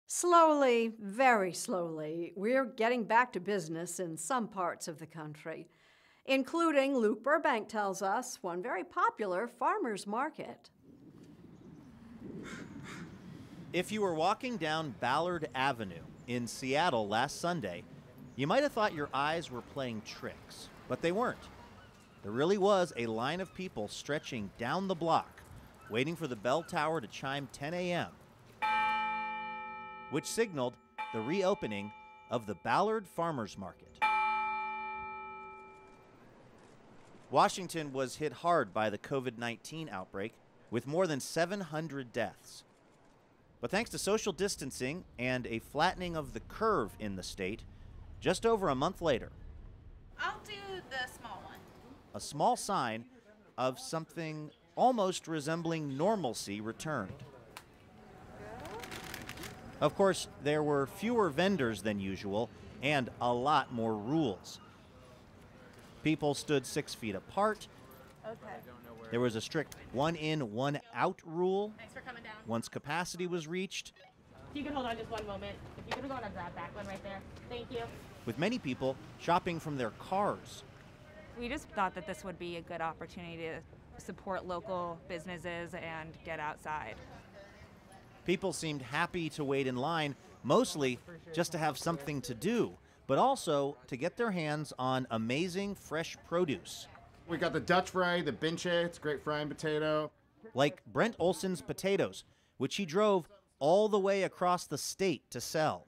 Slowly, very slowly, we're getting back to business in some parts of the country, including, Luke Burbank tells us, one very popular farmers market. If you were walking down Ballard Avenue in Seattle last Sunday, you might have thought your eyes were playing tricks, but they weren't. There really was a line of people stretching down the block, waiting for the bell tower to chime 10 a.m., which signaled the reopening of the Ballard Farmers Market. Washington was hit hard by the COVID-19 outbreak, with more than 700 deaths. But thanks to social distancing and a flattening of the curve in the state, just over a month later, I'll do the small one. a small sign of something almost resembling normalcy returned. Of course, there were fewer vendors than usual and a lot more rules. People stood 6 feet apart. Okay. There was a strict one in, one out rule Thanks for coming down. once capacity was reached, If you could hold on just one moment. If you could go on and grab that one right there. Thank you. with many people shopping from their cars. We just thought that this would be a good opportunity to support local businesses and get outside. People seemed happy to wait in line, mostly just to have something to do, but also to get their hands on amazing fresh produce. We got the Dutch variety, the binche. It's a great frying potato. Like Brent Olson's potatoes, which he drove all the way across the state to sell.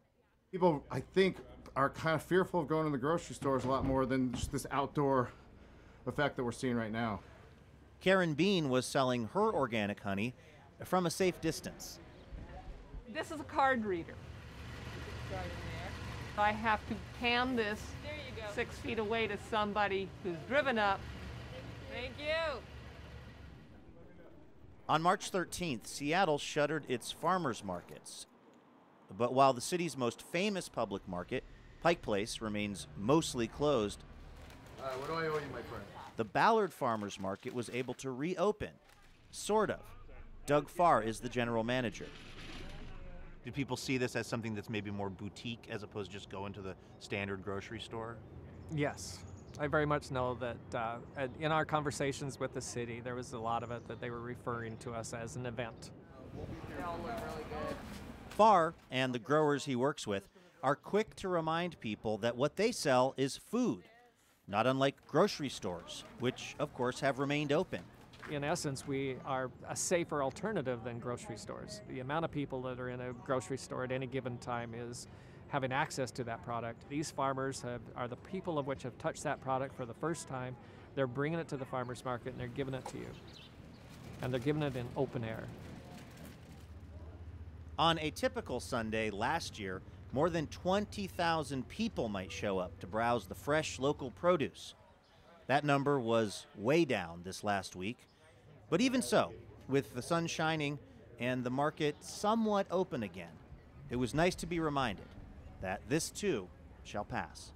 People, I think, are kind of fearful of going to the grocery stores a lot more than just this outdoor effect that we're seeing right now. Karen Bean was selling her organic honey from a safe distance. This is a card reader. I have to hand this 6 feet away to somebody who's driven up. Thank you. On March 13th, Seattle shuttered its farmers markets. But while the city's most famous public market, Pike Place, remains mostly closed, What do I owe you, my friend? the Ballard Farmers Market was able to reopen. Sort of. Doug Farr is the general manager. Do people see this as something that's maybe more boutique as opposed to just going to the standard grocery store? Yes, I very much know that in our conversations with the city, there was a lot of it that they were referring to us as an event. They all look really good. Farr and the growers he works with are quick to remind people that what they sell is food, not unlike grocery stores, which, of course, have remained open. In essence, we are a safer alternative than grocery stores. The amount of people that are in a grocery store at any given time is having access to that product. These farmers are the people of which have touched that product for the first time. They're bringing it to the farmers market and they're giving it to you. And they're giving it in open air. On a typical Sunday last year, more than 20,000 people might show up to browse the fresh local produce. That number was way down this last week. But even so, with the sun shining and the market somewhat open again, it was nice to be reminded that this too shall pass.